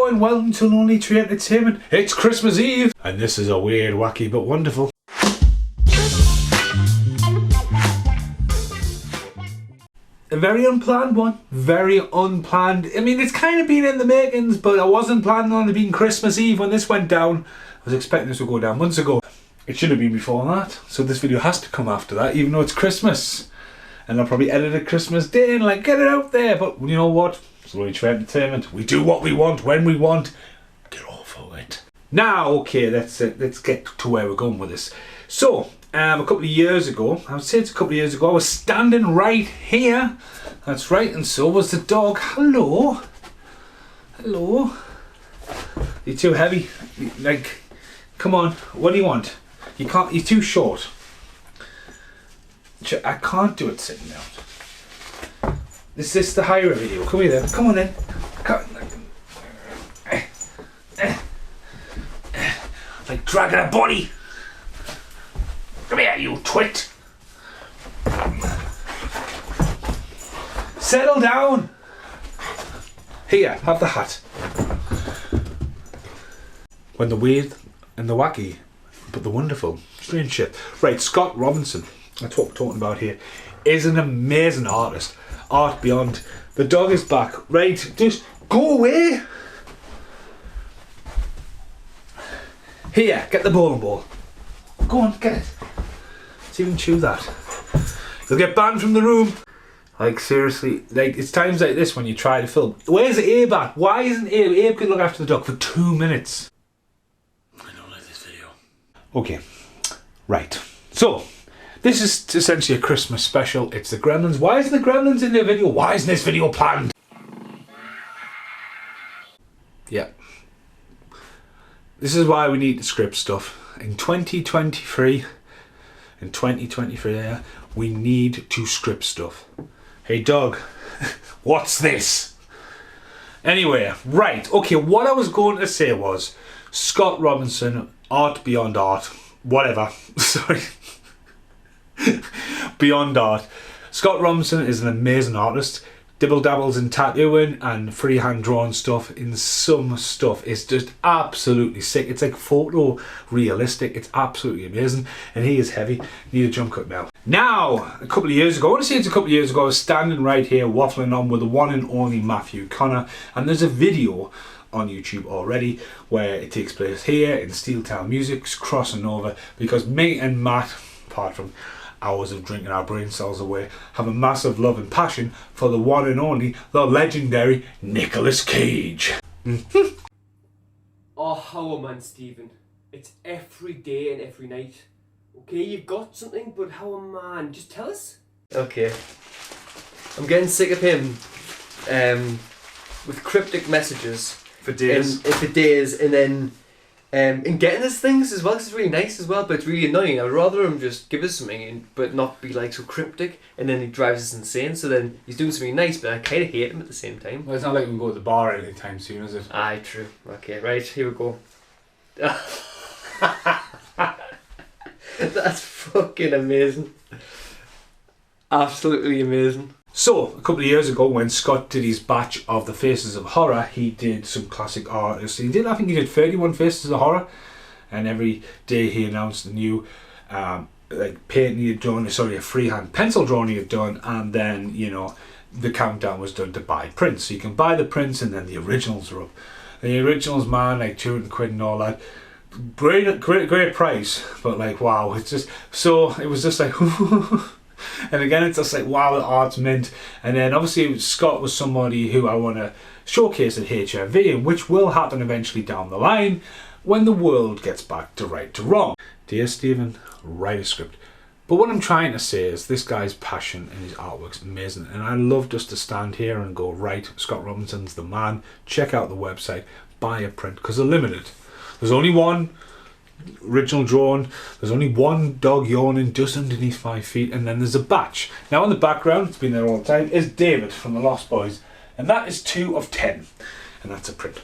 going well until only true entertainment. It's Christmas Eve, and this is a weird, wacky, but wonderful. A very unplanned one. Very unplanned. I mean, it's kind of been in the makings, but I wasn't planning on it being Christmas Eve when this went down. I was expecting this to go down months ago. It should have been before that, so this video has to come after that, even though it's Christmas. And I'll probably edit it Christmas Day and like get it out there, but you know what? It's only true entertainment. We do what we want, when we want. Get off of it. Now, okay, let's get to where we're going with this. So, a couple of years ago, I would say it's a couple of years ago, I was standing right here. That's right, and so was the dog. Hello. Hello. You're too heavy. Like, come on, what do you want? You can't, you're too short. I can't do it sitting down. Is this the higher video? Come here then. Come on then. Like dragging a body. Come here, you twit. Settle down. Here, have the hat. When the weird and the wacky, but the wonderful, strange shit. Right, Scott Robinson, that's what we're talking about here, is an amazing artist. Art beyond. The dog is back. Right, just go away. Here, get the bowling ball. Go on, get it. Let's even chew that. You'll get banned from the room. Like, seriously, like, it's times like this when you try to film. Where's Abe at? Why isn't Abe? Abe could look after the dog for 2 minutes. I don't like this video. Okay, right. So, this is essentially a Christmas special. It's the Gremlins. Why isn't the Gremlins in the video? Why isn't this video planned? Yeah. This is why we need to script stuff. In 2023, yeah, we need to script stuff. Hey dog, what's this? Anyway, right, okay, what I was going to say was Scott Robinson, art beyond art, whatever, sorry. Beyond art. Scott Robinson is an amazing artist. Dibble dabbles in tattooing and freehand drawing stuff. In some stuff, it's just absolutely sick. It's like photo realistic. It's absolutely amazing. And he is heavy. Need a jump cut now. Now, a couple of years ago, I want to say it's a couple of years ago, I was standing right here waffling on with the one and only Matthew Connor. And there's a video on YouTube already where it takes place here in Steeltown Music's crossing over, because me and Matt, apart from hours of drinking our brain cells away, have a massive love and passion for the one and only, the legendary Nicolas Cage. Oh, how a man, Stephen. It's every day and every night. Okay, you've got something, but how a man? Just tell us. Okay. I'm getting sick of him with cryptic messages. For days. For days, and then and getting us things as well, 'cause it's really nice as well, but it's really annoying. I'd rather him just give us something but not be like so cryptic, and then he drives us insane. So then he's doing something nice, but I kind of hate him at the same time. Well, it's not like we can go to the bar anytime soon, is it? Aye, true. Okay, right, here we go. That's fucking amazing. Absolutely amazing. So, a couple of years ago when Scott did his batch of the Faces of Horror, he did some classic artists. I think he did 31 Faces of Horror, and every day he announced a new like painting he had done, a freehand pencil drawing he had done, and then, you know, the countdown was done to buy prints. So you can buy the prints and then the originals are up. The originals, man, like £200 and all that. Great price, but like, wow, it's just, so it was just like, and again, it's just like, wow, the art's mint. And then obviously Scott was somebody who I want to showcase at HMV, which will happen eventually down the line when the world gets back to right to wrong. Dear Stephen, write a script. But what I'm trying to say is this guy's passion and his artwork's amazing, and I love just to stand here and go, right, Scott Robinson's the man. Check out the website, buy a print, because they're limited. There's only one original drawing, there's only one dog yawning just underneath 5 feet, and then there's a batch. Now in the background, it's been there all the time, is David from the Lost Boys, and that is 2 of 10, and that's a print.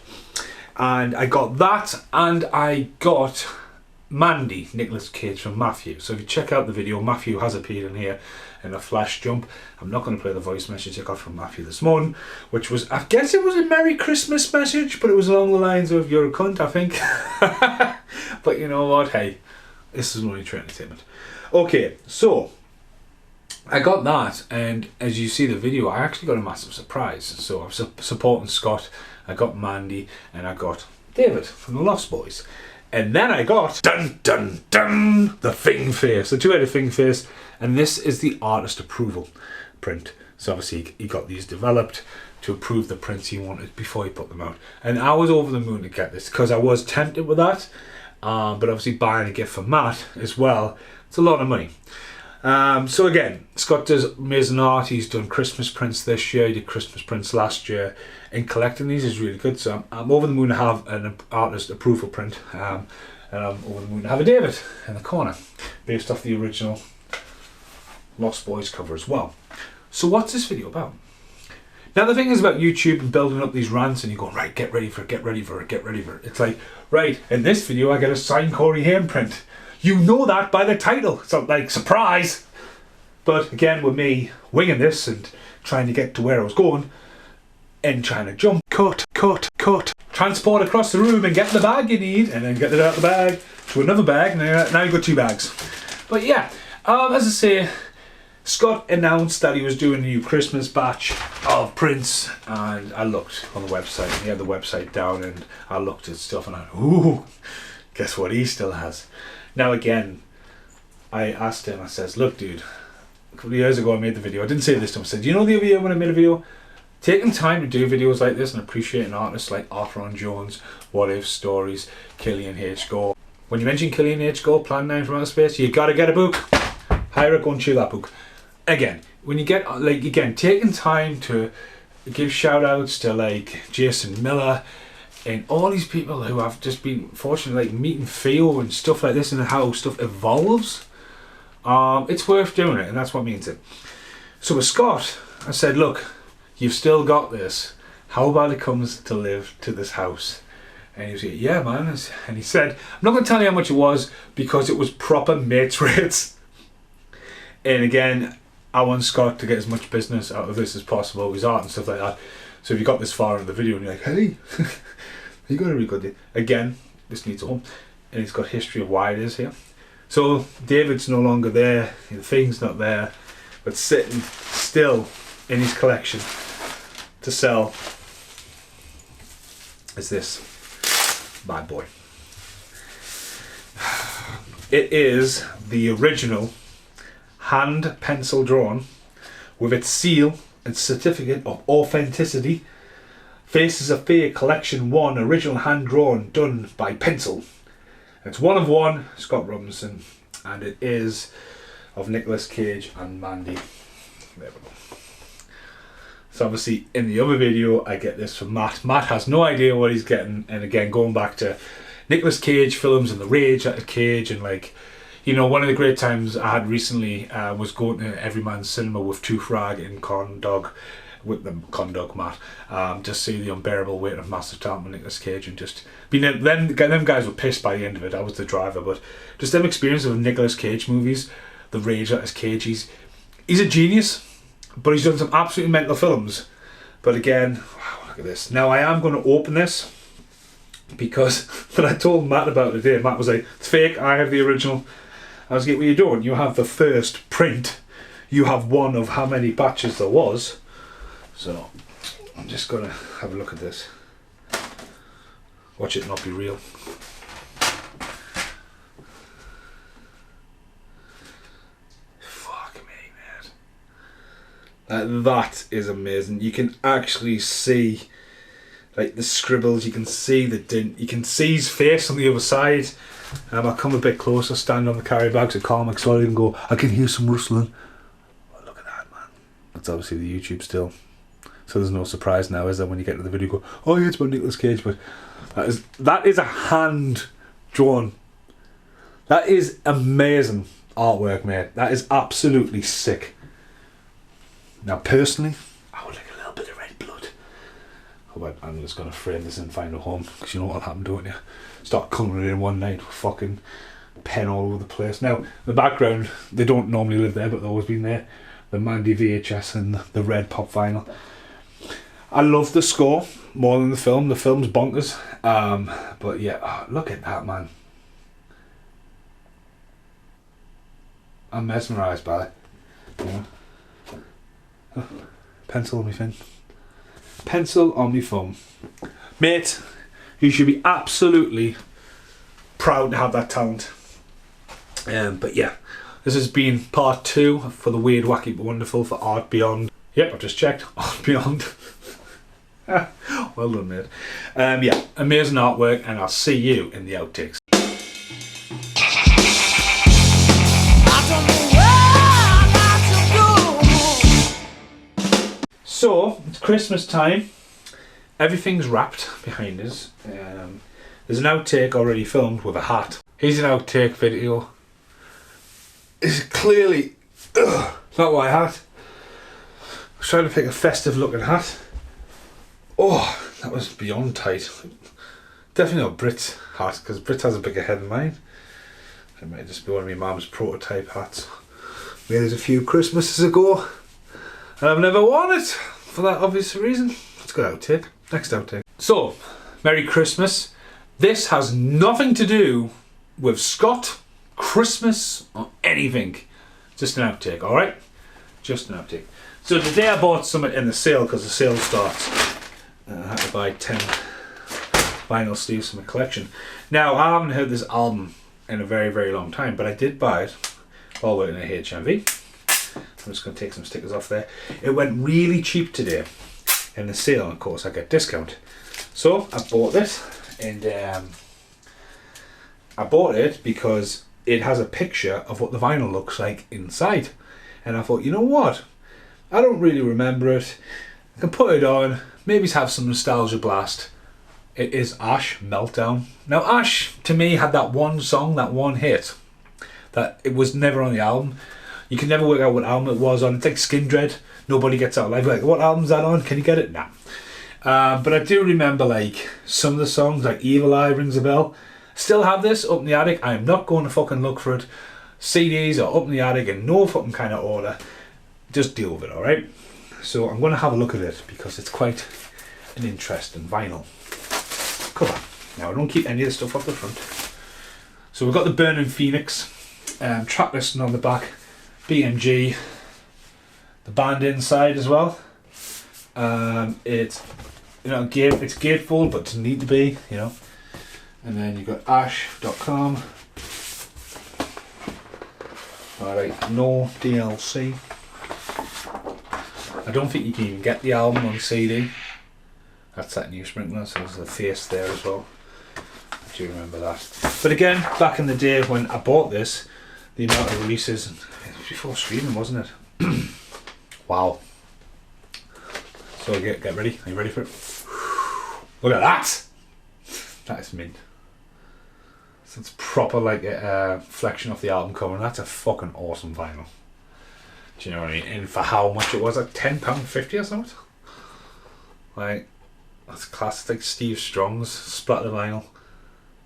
And I got that, and I got Mandy, Nicolas Cage from Matthew. So if you check out the video, Matthew has appeared in here in a flash jump. I'm not going to play the voice message I got from Matthew this morning, which was, I guess it was a Merry Christmas message, but it was along the lines of, you're a cunt, I think. But you know what, hey, this is only true entertainment. Okay, so I got that, and as you see the video, I actually got a massive surprise. So I was supporting Scott, I got Mandy, and I got David from the Lost Boys. And then I got, dun dun dun, the Thing Face, the two-headed Thing Face, and this is the artist approval print. So obviously he got these developed to approve the prints he wanted before he put them out. And I was over the moon to get this, because I was tempted with that, but obviously buying a gift for Matt as well, it's a lot of money. So again, Scott does amazing art. He's done Christmas prints this year, he did Christmas prints last year, and collecting these is really good. So I'm over the moon to have an artist approval print, and I'm over the moon to have a David in the corner, based off the original Lost Boys cover as well. So what's this video about? Now the thing is about YouTube and building up these rants, and you're going, right, get ready for it, get ready for it, get ready for it. It's like, right, in this video I get a signed Corey Haim print. You know that by the title. So like, surprise. But again, with me winging this and trying to get to where I was going and trying to jump, cut, transport across the room and get the bag you need, and then get it out of the bag to another bag, and now you've got two bags. But yeah, as I say, Scott announced that he was doing a new Christmas batch of prints, and I looked on the website, and he had the website down, and I looked at stuff, and I went, ooh, guess what he still has. Now again, I asked him, I says, look dude, a couple of years ago I made the video, I didn't say this to him, I said, do you know the other year when I made a video? Taking time to do videos like this and appreciating artists like Arthur on Jones, What If Stories, Killian H. Gore. When you mention Killian H. Gore, Plan 9 from Outer Space, you gotta get a book. Hire it, go and chew that book. Again, when you get, like, again, taking time to give shout outs to like Jason Miller and all these people who have just been fortunate, like meeting Theo and stuff like this, and how stuff evolves, it's worth doing it, and that's what means it. So with Scott, I said, look, you've still got this, how about it comes to live to this house? And he was like, yeah man, and he said, I'm not going to tell you how much it was, because it was proper mates rates. And again, I want Scott to get as much business out of this as possible, his art and stuff like that. So if you got this far in the video and you're like, hey, you got a really good day. Again, this needs a home, and it's got history of why it is here. So David's no longer there, the Thing's not there, but sitting still in his collection to sell is this bad boy. It is the original hand pencil drawn with its seal and certificate of authenticity. Faces of Fear Collection 1, original hand drawn, done by pencil. It's one of one, Scott Robinson, and it is of Nicolas Cage and Mandy. There we go. So obviously in the other video I get this from Matt. Matt has no idea what he's getting, and again going back to Nicolas Cage films and the rage at Cage, and like, you know, one of the great times I had recently was going to Everyman's Cinema with Tooth Rag and Con Dog, with the Con Dog Matt, just see the unbearable weight of massive talent with Nicolas Cage, and just them guys were pissed by the end of it. I was the driver, but just them experiences of Nicolas Cage movies, the rage at his Cage. He's a genius, but he's done some absolutely mental films. But again, wow, look at this. Now I am going to open this, because when I told Matt about it today, Matt was like, it's fake, I have the original. I was like, well, you don't. You have the first print. You have one of how many batches there was. So I'm just going to have a look at this. Watch it not be real. Fuck me, man. That is amazing. You can actually see like the scribbles, you can see the dint, you can see his face on the other side. I'll come a bit closer, stand on the carry bags of Carl McSorley and go, I can hear some rustling. Oh, look at that, man. That's obviously the YouTube still. So there's no surprise now, is there, when you get to the video, go, oh yeah, it's about Nicolas Cage, but that is a hand drawn. That is amazing artwork, mate. That is absolutely sick. Now personally, I would like a little bit of red blood. But I'm just going to frame this and find a home, because you know what'll happen, don't you? Start colouring it in one night with fucking pen all over the place. Now, in the background, they don't normally live there, but they've always been there. The Mandy VHS and the red pop vinyl. I love the score more than the film. The film's bonkers. But yeah, oh, look at that, man. I'm mesmerised by it. Yeah. Oh, pencil on me fin. Pencil on me thumb. Mate, you should be absolutely proud to have that talent. But yeah, this has been part 2 for the Weird, Wacky but Wonderful for Art Beyond. Yep, I've just checked. Art Beyond. Well done, mate. Yeah, amazing artwork, and I'll see you in the outtakes. So, it's Christmas time. Everything's wrapped behind us. There's an outtake already filmed with a hat. Here's an outtake video. It's clearly not my hat. I was trying to pick a festive looking hat. Oh, that was beyond tight. Definitely not Brit's hat, because Brit has a bigger head than mine. It might just be one of my mum's prototype hats. Made it a few Christmases ago, and I've never worn it for that obvious reason. Let's go outtake. Next outtake. So, Merry Christmas. This has nothing to do with Scott, Christmas, or anything. Just an outtake, alright? Just an outtake. So today I bought something in the sale, because the sale starts. I had to buy 10 vinyl sleeves for my collection. Now, I haven't heard this album in a very, very long time, but I did buy it while working at HMV. I'm just going to take some stickers off there. It went really cheap today in the sale, and of course I get discount. So I bought this, and I bought it because it has a picture of what the vinyl looks like inside. And I thought, you know what? I don't really remember it. I can put it on, maybe have some nostalgia blast. It is Ash Meltdown. Now Ash, to me, had that one song, that one hit, that it was never on the album. You can never work out what album it was on. It's like Skin Dread. Nobody gets out alive. Like, what album's that on? Can you get it? Nah. But I do remember like some of the songs, like Evil Eye rings a bell. Still have this up in the attic. I am not going to fucking look for it. CDs are up in the attic in no fucking kind of order. Just deal with it, alright? So I'm going to have a look at it because it's quite an interesting vinyl cover. Now I don't keep any of the stuff off the front. So we've got the Burning Phoenix track listing on the back, BMG, the band inside as well. It's it's gatefold, but it doesn't need to be, you know. And then you've got ash.com. Alright, no DLC. I don't think you can even get the album on CD. That's that new sprinkler, so there's the face there as well. I do remember that. But again, back in the day when I bought this, the amount of releases, it was before streaming, wasn't it? Wow. So get ready. Are you ready for it? Look at that! That is mint. So it's proper like a flexion of the album cover, and that's a fucking awesome vinyl. Do you know what I mean? And for how much it was, like £10.50 or something? Like, that's classic, like Steve Strong's splatter vinyl.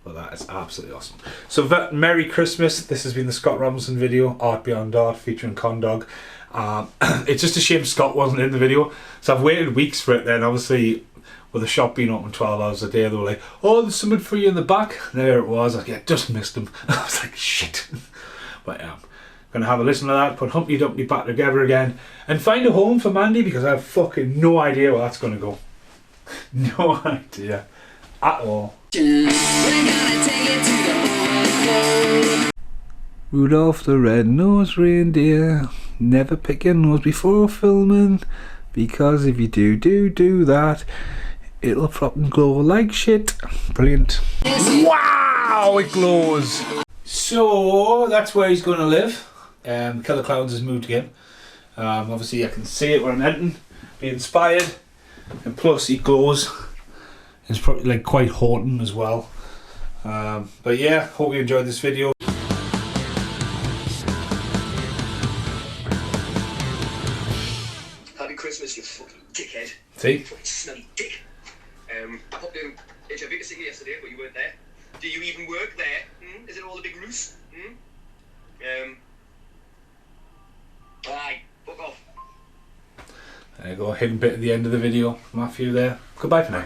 But that is absolutely awesome. So Merry Christmas. This has been the Scott Robinson video, Art Beyond Art, featuring Condog. It's just a shame Scott wasn't in the video. So I've waited weeks for it then. Obviously, with the shop being open 12 hours a day, they were like, oh, there's something for you in the back. And there it was. I was like, yeah, just missed him. I was like, shit. But yeah, I'm going to have a listen to that, put Humpty Dumpty back together again, and find a home for Mandy, because I have fucking no idea where that's going to go. No idea at all. Rudolph the red-nosed reindeer, never pick your nose before filming, because if you do that, it'll fucking glow like shit. Brilliant. Wow, it glows. So that's where he's going to live. Killer Clowns has moved again. Obviously I can see it when I'm editing, be inspired, and plus he glows. It's probably like quite haunting as well. But yeah, hope you enjoyed this video. Happy Christmas, you fucking dickhead. See? Fucking smelly dick. I popped in HMV to see you yesterday, but you weren't there. Do you even work there? Is it all a big ruse? Aye, fuck off. There you go, hidden bit at the end of the video, Matthew there. Goodbye for now.